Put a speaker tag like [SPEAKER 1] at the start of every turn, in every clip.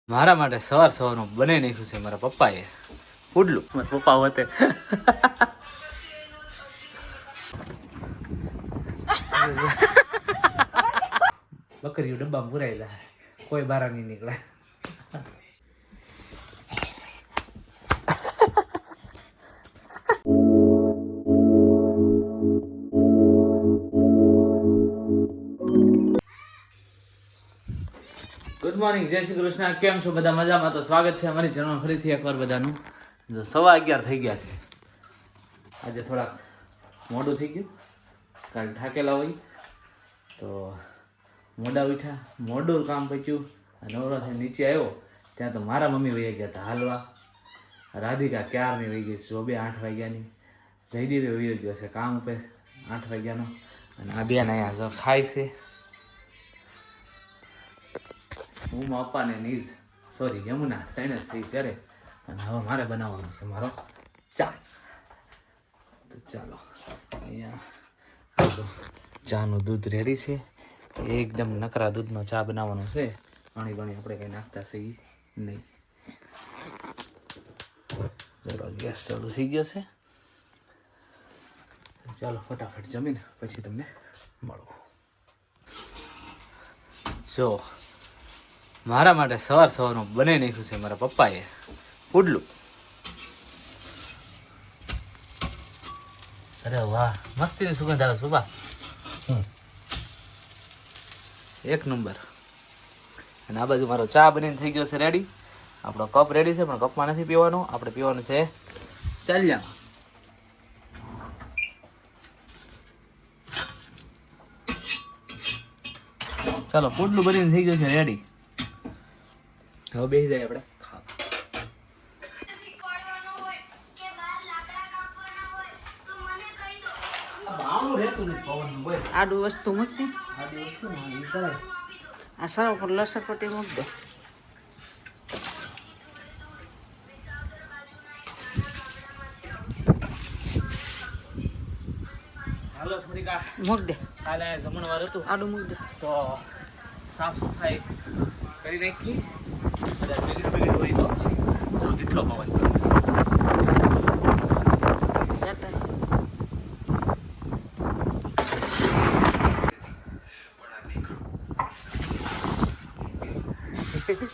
[SPEAKER 1] મારા માટે સવાર સવારનું બનાવી નાખ્યું છે મારા પપ્પાએ પુડલું. મારા પપ્પા હોતે બકરીઓ ડબ્બામાં પુરાયેલા, કોઈ બારા નહીં નીકળે. ગુડ મોર્નિંગ, જય શ્રી કૃષ્ણ. કેમ છો બધા? મજામાં? તો સ્વાગત છે અમારી ચેનલમાં ફરીથી એકવાર બધાનું. જો 11:15 થઈ ગયા છે. આજે થોડાક મોડું થઈ ગયું, કાલે થાકેલા હોય તો મોડા ઉઠ્યા, મોડું કામ પચ્યું. નવરો થઈને નીચે આવ્યો ત્યાં તો મારા મમ્મી વહી ગયા હતા હાલવા. રાધિકા ક્યારની વહી ગઈ, જોબે 8 વાગ્યાની. જયદીપે વહી ગયો છે કામ ઉપર 8 વાગ્યાનો. અને આ બેન અહીંયા જો ખાય છે. હું મારા પપ્પાને નીર સોરી યમુના ત્રણે સહી કરે. અને હવે મારે બનાવવાનો છે મારો ચા. તો ચાલો, અહીંયા ચાનું દૂધ રેડી છે. એકદમ નકરા દૂધનો ચા બનાવવાનો છે. પાણી આપણે કંઈ નાખતા છીએ નહીં. ચલો, ગેસ ચાલુ થઈ ગયો છે. ચાલો ફટાફટ જમીને પછી તમને મળું. જો મારા માટે સવાર સવારનું બનાવી નાખ્યું છે મારા પપ્પાએ પુડલું. અરે વાહ, મસ્તીની સુગંધ આવે છે પપ્પા, એક નંબર. અને આ બાજુ મારો ચા બનીને થઈ ગયો છે રેડી. આપણો કપ રેડી છે, પણ કપમાં નથી પીવાનો, આપણે પીવાનું છે ચાલ્યામાં. ચાલો, પુડલું બનીને થઈ ગયું છે રેડી. હવે બેસી જાય આપણે ખાવા.
[SPEAKER 2] આડું વસ્તુ મૂકી આ સર પર લસણ પટ્ટી મૂક દે.
[SPEAKER 1] હાલો થોડીક
[SPEAKER 2] મૂક દે,
[SPEAKER 1] કાલે જમણવાર હતું
[SPEAKER 2] આડું મૂક દે.
[SPEAKER 1] તો સાફ સફાઈ કરી નાખી. બગડી હોય તો જો કેટલો પવન છે.
[SPEAKER 2] જતા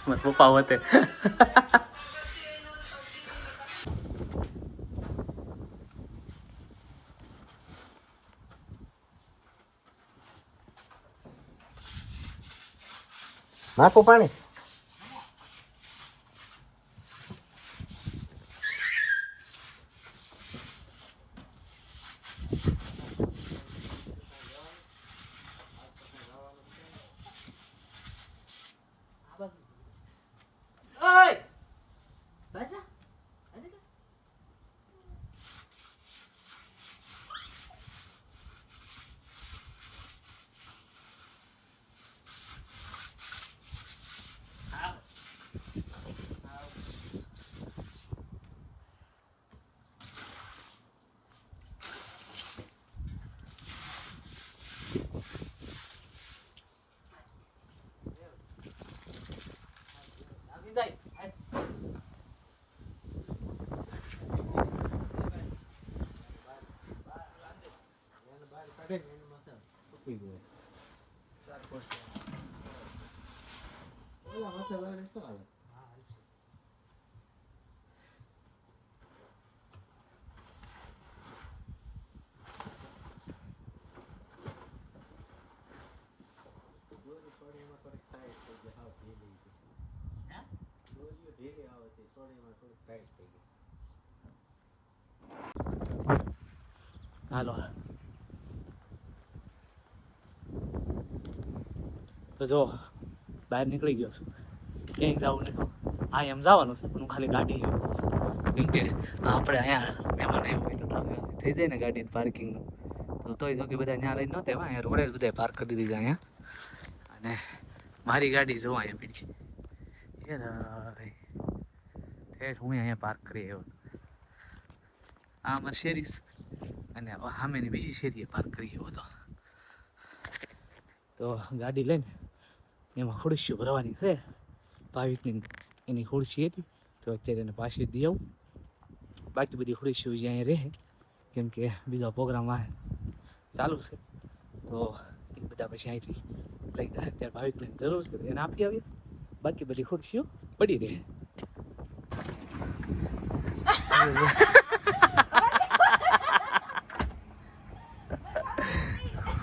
[SPEAKER 1] મારા પપ્પા હોતે નાખો પાણી. હાલો, તો જો બહાર નીકળી ગયો છું. ક્યાંક જવું નહીં, હા એમ જવાનું છે, પણ હું ખાલી ગાડી લઈ ગયો છું. કેમ કે આપણે અહીંયા મહેમાન આવ્યો હોય તો ટ્રાફિક થઈ જાય ને ગાડીને પાર્કિંગનું. તો તોય જો કે બધા ત્યાં લઈને નહોતા, અહીંયા રોડે જ બધા પાર્ક કરી દીધા અહીંયા. અને મારી ગાડી જોવા અહીંયા પડી ઠેઠ હું અહીંયા પાર્ક કરી આવ્યો. આ અમારી શેરી અને સામેની બીજી શેરીએ પાર્ક કરી આવ્યો હતો. તો ગાડી લઈને એમાં ખોડીશું ભરવાની છે. ભાવિકની એની ખુરશી હતી તો અત્યારે એને પાછી દઈ આવું. બાકી બધી ખુરશીઓ જે અહીંયા રહે કેમ કે બીજો પ્રોગ્રામ આ ચાલુ છે તો એ બધા પછી અહીંથી લઈ જાય. અત્યારે ભાવિકને જરૂર છે એને આપી આવીએ. બાકી બધી ખુરશીઓ પડી રહે.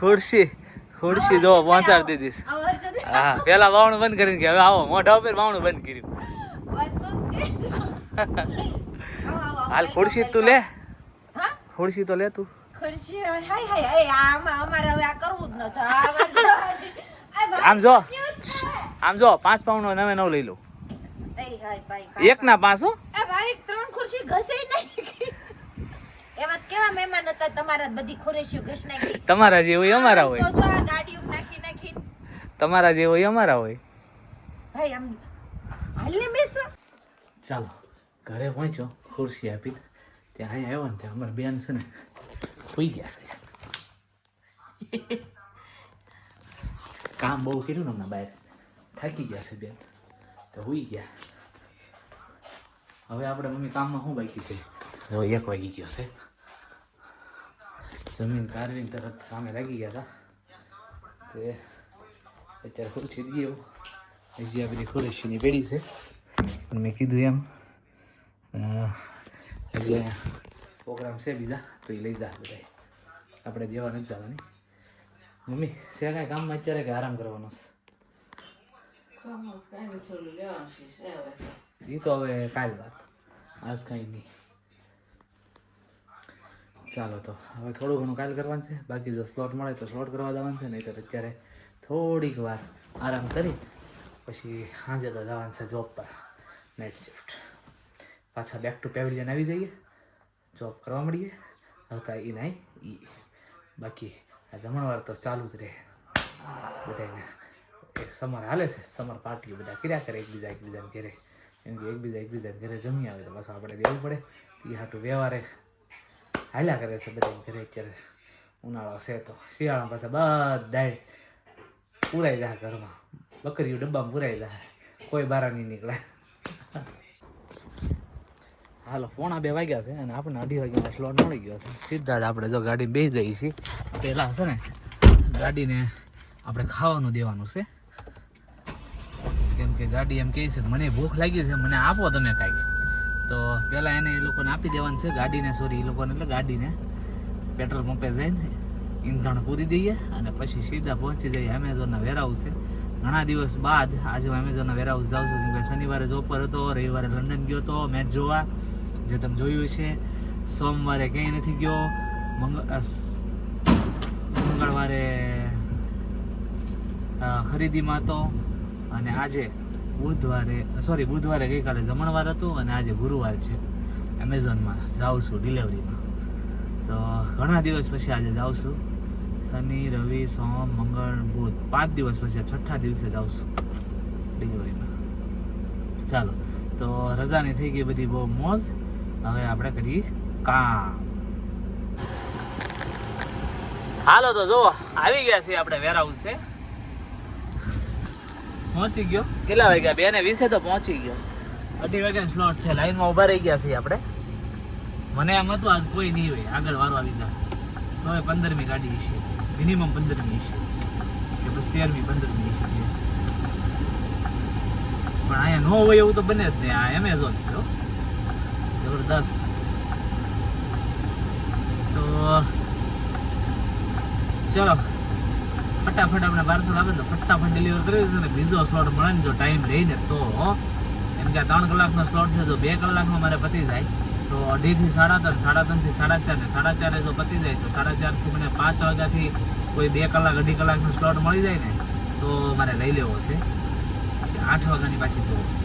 [SPEAKER 1] ખુરશી જો પહોંચાડી દીધી. હા પેલા વાવણું બંધ કરીને કે હવે આવો મોઢા ઉપર વાવણું બંધ કર્યું. હાલ ખુરશી તું લે. ખુરશી તો લે તું. આમ જો 5 પાઉન્ડ નો 9 લઈ લો. 1 ના 5 હો. તમારા જે હોય અમારા હોય. તમારા જે હોય અમારા હોય. ચાલો ઘરે પહોંચ્યો ખુરશી આપી ત્યાં અહીંયા આવ્યો ને ત્યાં અમારા બેન છે ને સુઈ ગયા છે. કામ બહુ કર્યું ને હમણાં બહાર થાકી ગયા છે બેન તો સુઈ ગયા. હવે આપણે મમ્મી કામમાં શું બાકી છે? જો 1 વાગી ગયો છે. જમીન કારવીને તરત કામે લાગી ગયા હતા તે અત્યારે ખુરશી દઈ એવું. હજી આ બધી ખુરશીની પેઢી છે પણ મેં કીધું એમ હજી પ્રોગ્રામ છે બીજા તો એ લઈ જા બધા. આપણે જેવા નથી જવાની. મમ્મી છે કાંઈ કામમાં અત્યારે કે આરામ કરવાનો છે? એ તો હવે કાલ વાત, આજ કાંઈ નહીં. ચાલો તો હવે થોડું ઘણું કાલ કરવાનું છે. બાકી જો સ્લોટ મળે તો સ્લોટ કરવા જવાનું છે. નહીં તો અત્યારે થોડીક વાર આરામ કરી પછી સાંજે તો જવાનું છે જોબ પર, નાઇટ શિફ્ટ. પાછા બેક ટુ પેવિલિયન આવી જઈએ, જોબ કરવા મળીએ. આવતા એ નાઈ એ બાકી આ જમણવાર તો ચાલુ જ રહે બધાને. એક સમર હાલે છે, સમર પાર્ટીઓ બધા કર્યા કરે એકબીજાને ઘરે. કેમ કે એકબીજાને ઘરે જમી આવે તો પાછું આપણે દેવું પડે. એ હાટું વ્યવહારે હાલ્યા કરે છે બધા ઘરે. અત્યારે ઉનાળો છે તો શિયાળામાં પાછા બધાય પૂરાઈ જાય ઘરમાં. બકરીઓ ડબ્બામાં પૂરાઈ જાય, કોઈ બહાર નહીં નીકળે. હાલો 1:45 વાગ્યા છે અને આપણને 2:30 વાગ્યાનો સ્લોટ મળી ગયો છે. સીધા જ આપણે જો ગાડી બેસી જઈએ છીએ. પહેલાં છે ને ગાડીને આપણે ખાવાનું દેવાનું છે કેમ કે ગાડી એમ કહે છે મને ભૂખ લાગી છે, મને આપો તમે કાંઈક. તો પહેલાં એને એ લોકોને આપી દેવાનું છે ગાડીને, સોરી એ લોકોને એટલે ગાડીને પેટ્રોલ પંપે જઈને ઈંધણ પૂરી દઈએ અને પછી સીધા પહોંચી જઈએ એમેઝોનના વેરહાઉસે. ઘણા દિવસ બાદ આજે હું એમેઝોનના વેરહાઉસ જાઉં છું કેમ કે શનિવારે જોબ પર હતો, રવિવારે લંડન ગયો હતો મેચ જોવા જે તમે જોયું છે. સોમવારે ક્યાંય નથી ગયો, મંગળવારે ખરીદીમાં હતો અને આજે બુધવારે ગઈકાલે જમણવાર હતું અને આજે ગુરુવાર છે. એમેઝોનમાં જાઉં છું ડિલિવરીમાં. તો ઘણા દિવસ પછી આજે જાઉં છું. શનિ, રવિ, સોમ, મંગળ, બુધ 5 દિવસ પછી 6થા દિવસે જાઉં છું ડિલિવરીમાં. ચાલો તો રજાની થઈ ગઈ બધી બહુ મોજ. હવે આપણે કરીએ કામ. હાલો તો જો આવી ગયા છીએ આપણે વેરહાઉસ છે. પહોંચી ગયો. કેટલા વાગ્યા? 2:20 તો પહોંચી ગયો. 2:30 વાગ્યાનો સ્લોટ છે. લાઈનમાં ઊભા રહી ગયા છીએ આપણે. મને એમ હતું આજ કોઈ નહીં હોય, આગળ વારો આવી જાય તો હવે 15મી ગાડી છે, મિનિમમ 15મી છે કે બસ 13મી 15મી છે. પણ અહીંયા ન હોય એવું તો બને જ નહીં. આ એમેઝોન છે જબરદસ્ત. તો ચલો ફટાફટ આપણે પાર્સલ આવે તો ફટાફટ ડિલિવર કરી દઈશું. ને બીજો સ્લોટ મળે ને જો ટાઈમ રહીને તો, એમ કે 3 કલાકનો સ્લોટ છે. જો 2 કલાકમાં મારે પતી જાય તો 2:30 થી 3:30, 3:30 થી 4:30 ને 4:30 જો પતી જાય તો 4:30 થી મને 5 વાગ્યાથી કોઈ 2 કલાક 2.5 કલાકનો સ્લોટ મળી જાય ને તો મારે લઈ લેવો છે. પછી 8 વાગ્યાની પાછી જોબ છે.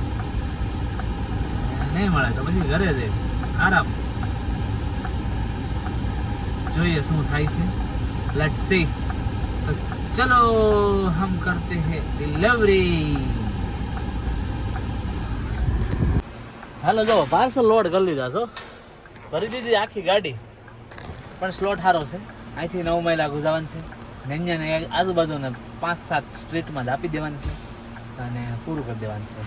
[SPEAKER 1] નહીં મળે તો પછી ઘરે જઈ આરામ. જોઈએ શું થાય છે. Let's see. તો ચલો હમ કરતે હે ડિલિવરી. હાલો જો પાર્સલ લોડ કરી લીધા છો, કરી દીધી આખી ગાડી. પણ સ્લોટ સારો છે. અહીંથી 9 માઇલ આગળ જવાનું છે ને અહીંયાને આજુબાજુને 5-7 સ્ટ્રીટમાં જ આપી દેવાનું છે અને પૂરું કરી દેવાનું છે.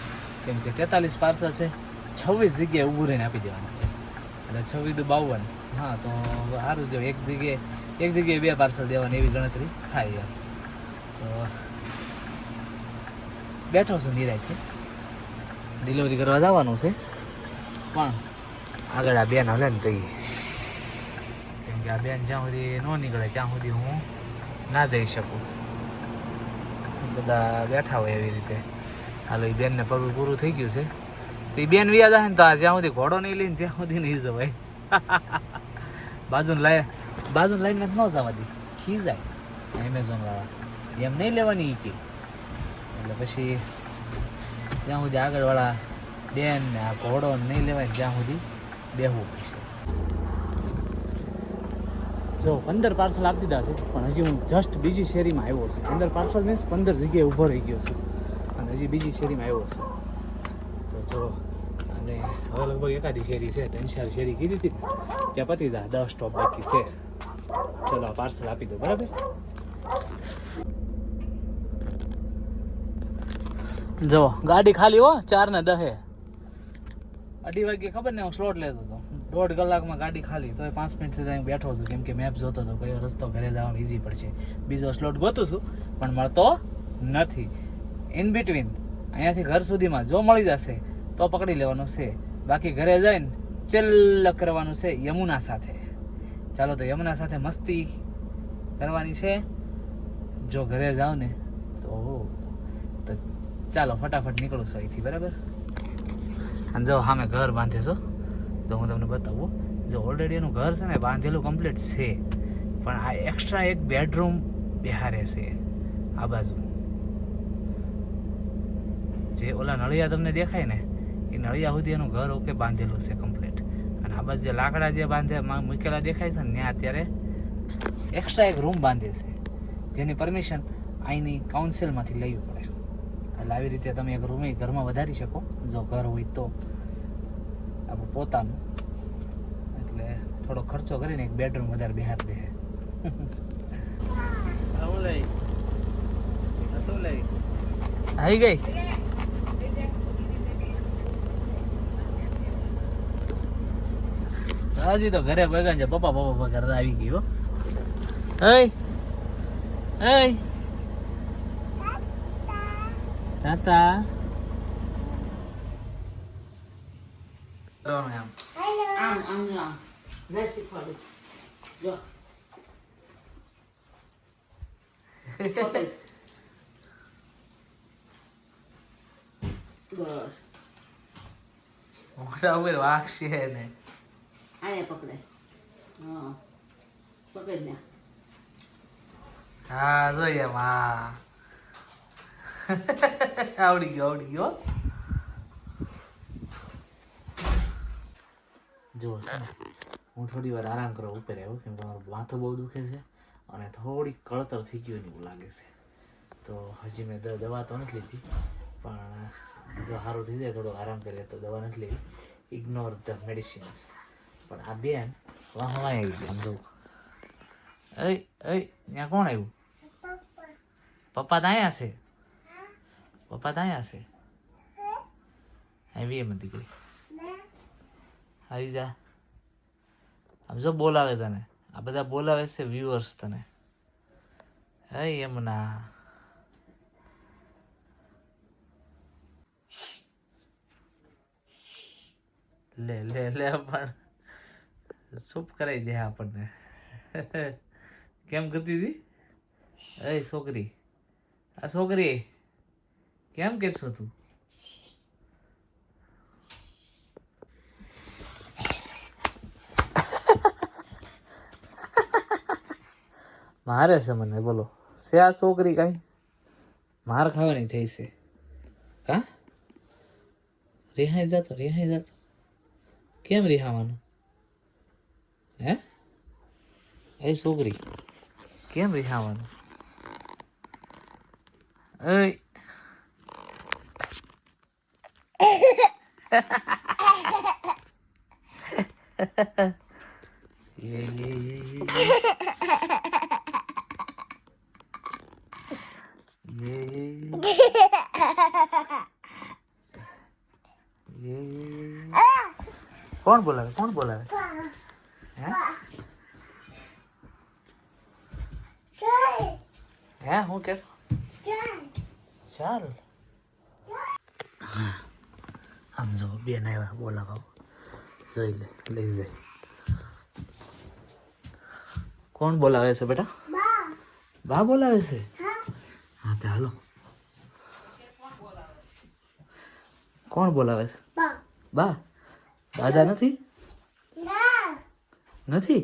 [SPEAKER 1] કેમ કે 43 પાર્સલ છે, 26 જગ્યાએ ઊભું રહીને આપી દેવાનું છે. એટલે 26 × 52, હા તો સારું જ કહેવાય. એક જગ્યાએ 2 પાર્સલ દેવાની એવી ગણતરી થાય એમ. તો બેઠો છું નિરાંતે, ડિલિવરી કરવા જવાનું છે, પણ આગળ આ બેન હલે ને તો કેમ કે આ બેન જ્યાં સુધી ન નીકળે ત્યાં સુધી હું ના જઈ શકું. બધા બેઠા હોય એવી રીતે. હાલો એ બેનને પગલું પૂરું થઈ ગયું છે, તો એ બેન વ્યાજ આવે ને તો જ્યાં સુધી ઘોડો નહીં લઈને ત્યાં સુધી નહીં જવાય. બાજુને લાઈન ન જવા દે, ખીજાય એમેઝોનવાળા, એમ નહીં લેવાની કે. એટલે પછી ત્યાં સુધી આગળવાળા બેન ને આ ઘોડો નહીં લેવાય ત્યાં સુધી બેહવું પડશે. જો 15 પાર્સલ આપી દીધા છે, પણ હજી હું જસ્ટ બીજી શેરીમાં આવ્યો છું. 15 પાર્સલ મીન્સ 15 જગ્યાએ ઊભો રહી ગયો છું, અને હજી બીજી શેરીમાં આવ્યો છું. તો જો અને હવે લગભગ એકાદી શેરી છે, 3-4 શેરી કીધી હતી ત્યાં પતી દા, 10 સ્ટોપ બાકી છે. ચલો આ પાર્સલ આપી દો, બરાબર. જો ગાડી ખાલી હો, 4 ને 10. 2:30 વાગે ખબર ને હું સ્લોટ લેતો હતો, 1.5 કલાકમાં ગાડી ખાલી. તો 5 મિનિટથી ત્યાં બેઠો છું, કેમ કે મેપ જોતો હતો કયો રસ્તો ઘરે જવામાં ઈઝી પડશે. બીજો સ્લોટ ગોતું છું પણ મળતો નથી. ઇન બિટવીન અહીંયાથી ઘર સુધીમાં જો મળી જશે તો પકડી લેવાનું છે, બાકી ઘરે જઈને ચિલ્લ કરવાનું છે યમુના સાથે. ચાલો તો યમુના સાથે મસ્તી કરવાની છે. જો ઘરે જાઓ ને તો ચાલો ફટાફટ નીકળું છું અહીંથી, બરાબર. અને જો સામે ઘર બાંધે છો, જો હું તમને બતાવું. જો ઓલરેડી એનું ઘર છે ને બાંધેલું કમ્પ્લીટ છે, પણ આ એક્સ્ટ્રા એક બેડરૂમ બિહારે છે આ બાજુ. જે ઓલા નળિયા તમને દેખાય ને એ નળિયા સુધી એનું ઘર ઓકે બાંધેલું છે કમ્પ્લીટ. અને આ બાજુ જે લાકડા જે મૂકેલા દેખાય છે ને ત્યાં અત્યારે એક્સ્ટ્રા એક રૂમ બાંધે છે, જેની પરમિશન અહીંની કાઉન્સિલમાંથી લેવી પડે. એટલે આવી રીતે તમે એક રૂમ ઘરમાં વધારી શકો જો ઘર હોય તો, આપણું પોતાનું. એટલે થોડો ખર્ચો કરીને એક બેડરૂમ વધારે બિહાર દે. આવી ગઈ. હજી તો ઘરે ભેગા છે, પપ્પા ઘરે આવી ગઈ હો. તાતા મોટા ઉપર વાગશે ને.
[SPEAKER 2] આયા પકડે. હા પકડ ને.
[SPEAKER 1] હા જોઈએ માં. આવડી ગયો જો હું થોડી વાર આરામ કરવા ઉપર આવ્યો, કેમ કે મારું માથું બહુ દુખે છે અને થોડી કળતર થઈ ગયું એવું લાગે છે. તો હજી મેં દવા તો નથી લીધી, પણ જો સારું થઈ જાય થોડો આરામ કરીએ તો દવા નથી લેવી. Ignore the medicines. પણ આ બેન વાહ આવી ગઈ. આમ જો ત્યાં કોણ આવ્યું? પપ્પા તો અહીંયા છે. આવી એમ દીકરી આવી જા. આમ જો બોલાવે તને, આ બધા બોલાવે છે વ્યુઅર્સ તને. એમ ના લે પણ ચૂપ કરાવી દે આપણને. કેમ કરતી હતી છોકરી? આ છોકરી કેમ કરશો તું? મારે છે મને, બોલો છે આ છોકરી કઈ માર ખાવાની થઈ છે કા? રિહાઈ જતો કેમ રિહાવાનું હે? એ છોકરી કેમ રિહાવાનું? કોણ બોલાવે કોણ બોલાવે હે હું કેસ ચાલ આમ જો બેન આવ્યા બોલાવા જોઈ લે લઈ જાય કોણ બોલાવે છે બેટા બા બોલાવે છે હા તે હાલો કોણ બોલાવે છે બા દાદા નથી નથી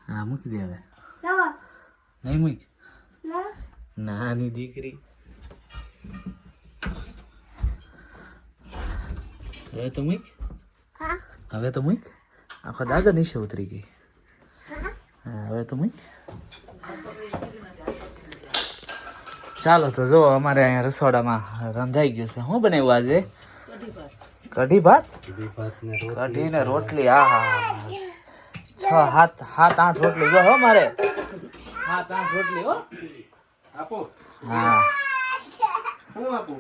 [SPEAKER 1] હા મૂકી દે હવે નહીં મૂક નાની દીકરી હવે તો મૂક હવે તો મૂક આખો દાદા નીચે ઉતરી ગઈ હા હવે તો મૂક ચાલો તો જો અમારે અહીંયા રસોડામાં રંધાઈ ગયું છે શું બનાવ્યું આજે કઢી ભાત કઢી ને રોટલી હા હા 6-7-8 રોટલી જો હો મારે 7-8 રોટલી હો આપો હા હું આપું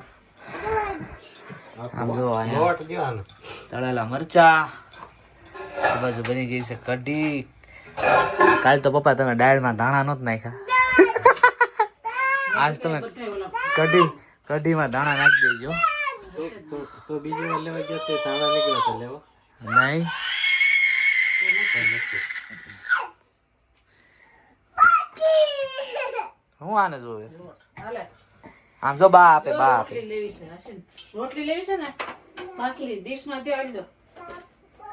[SPEAKER 1] આમ જો લોટ જો આનો તળેલા મરચા આ બાજુ બની ગઈ છે કઢી કાલ તો પપ્પા તમે દાળમાં ધાણા નહોત નાખ્યા આજ તમે કઢીમાં ધાણા નાખી દેજો તો બીજી વાર લેવા ગયો તે ધાણા નીકળ્યા તો લેવો નહીં હું આને જોવે આમ જો બા આપે
[SPEAKER 2] રોટલી લેવી છે ને ભાખરી ડીશ માં દે આલી દો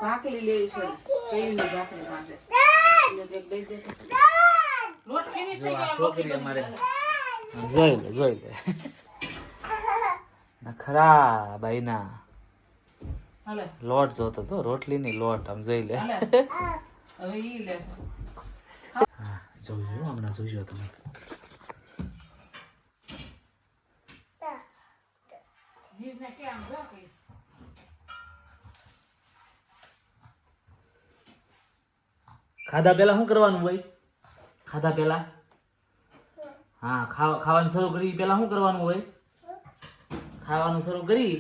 [SPEAKER 2] ભાખરી લેવી છે પેલી ભાખરી માટે લોટ ફિનિશ થઈ ગયો
[SPEAKER 1] છોકરી અમારે જોઈ લે નખરા બાઈના
[SPEAKER 2] હાલે
[SPEAKER 1] લોટ જોતો તો રોટલી ની લોટ આમ જોઈ લે
[SPEAKER 2] હવે ઈ લે
[SPEAKER 1] હા જોજો હમણાં જોજો તમે
[SPEAKER 2] ડીશ ને કેમ જો કે
[SPEAKER 1] ખાધા પેલા શું કરવાનું હોય ખાધા પેલા હા ખાવાનું શરૂ કરી પેલા શું કરવાનું હોય ખાવાનું શરૂ કરી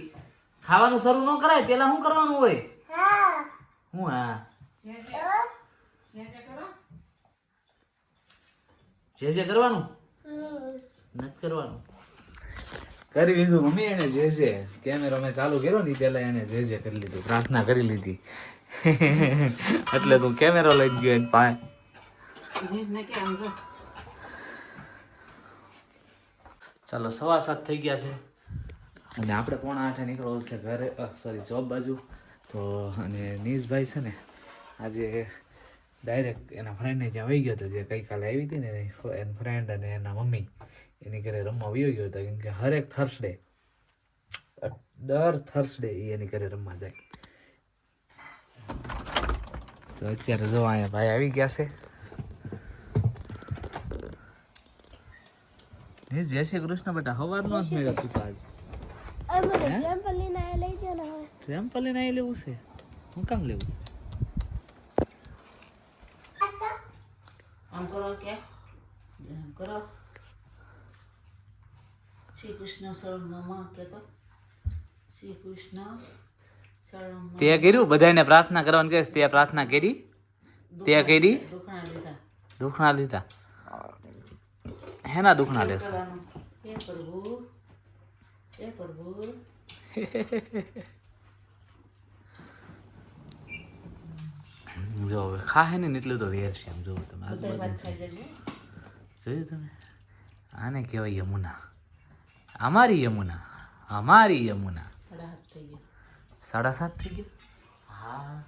[SPEAKER 1] ખાવાનું શરૂ ન કરાય પેલા શું કરવાનું હોય હું હા જે કરવાનું નથી કરવાનું કરી લીધું મમ્મી એને જે કેમેરો મેં ચાલુ કર્યો ને પેલા એને જે કરી લીધું પ્રાર્થના કરી લીધી એટલે તું કેમેરો લઈ ગયો એને પાસે ચાલો 7:15 થઈ ગયા છે અને આપણે 7:45 નીકળવું છે ઘરે સોરી જોબ બાજુ તો અને નીશભાઈ છે ને આજે ડાયરેક્ટ એના ફ્રેન્ડને જ્યાં વહી ગયો હતો જે ગઈકાલે આવી હતી ને એના ફ્રેન્ડ અને એના મમ્મી એની ઘરે રમવા વયો ગયો હતો કેમ કે હરેક થર્સડે દર થર્સડે એ એની ઘરે રમવા જાય તો અત્યારે જો અહીંયા ભાઈ આવી ગયા છે જય શ્રી કૃષ્ણ બેટા સવારનો જ મેળા તું તો આજ ટ્રેમ્પલ લઈને આવી લેવું છે હું કામ લેવું છે
[SPEAKER 2] આમ કરો કે આમ કરો શ્રી કૃષ્ણ શરણમાં કે તો શ્રી કૃષ્ણ શરણમાં
[SPEAKER 1] તે કર્યું બધાને પ્રાર્થના કરવાની કહે તે પ્રાર્થના કરી તે કરી દુખણા લીધા હેના દુખણા લેશો
[SPEAKER 2] હે પ્રભુ
[SPEAKER 1] જો હવે ખાહે ને એટલું તો વેર છે આમ જોવો તમે આજુબાજુ જોયું તમે આને કહેવાય યમુના અમારી યમુના 7:30 થઈ ગયો હા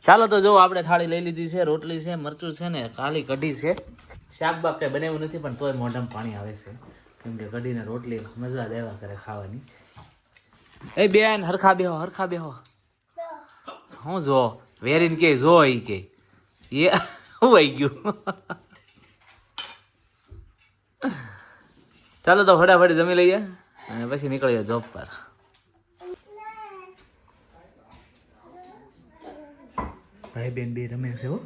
[SPEAKER 1] ચાલો તો જો આપણે થાળી લઈ લીધી છે રોટલી છે મરચું છે ને કાલી કઢી છે શાક બાક કઈ બનાવ્યું નથી પણ તોય મોઢામાં પાણી આવે છે કેમ કે કઢી ને રોટલી મજા દેવા કરે ખાવાની એ બેન હરખા બેહો હું જો વેરીને કે જો ઈ કે એ હું આવી ગયું ચાલો તો ફટાફટ જમી લઈએ અને પછી નીકળીએ જોબ પર ભાઈ બેન બે રમે છે હો.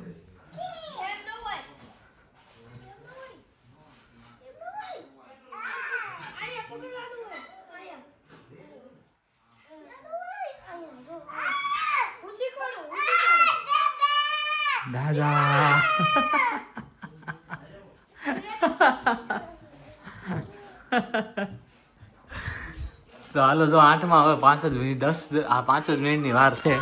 [SPEAKER 1] દાદા તો હાલો જો 8માં હવે 5 જ મિનિટ 5 જ મિનિટની વાર છે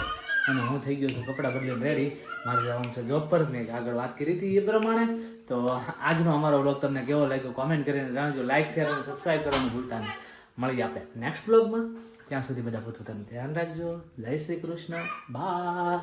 [SPEAKER 1] અને હું થઈ ગયો છું કપડાં બદલીને રેડી. મારે જવાનું છે જોબ પર. મેં આગળ વાત કરી હતી એ પ્રમાણે. તો આજનો અમારો વ્લોગ તમને કેવો લાગ્યો કોમેન્ટ કરીને જણાવજો. લાઈક શેર અને સબસ્ક્રાઈબ કરવાનું ભૂલતા નહીં. મળીએ આપણે નેક્સ્ટ વ્લોગમાં. ત્યાં સુધી બધા પોતાનું ધ્યાન રાખજો. જય શ્રી કૃષ્ણ. બાય.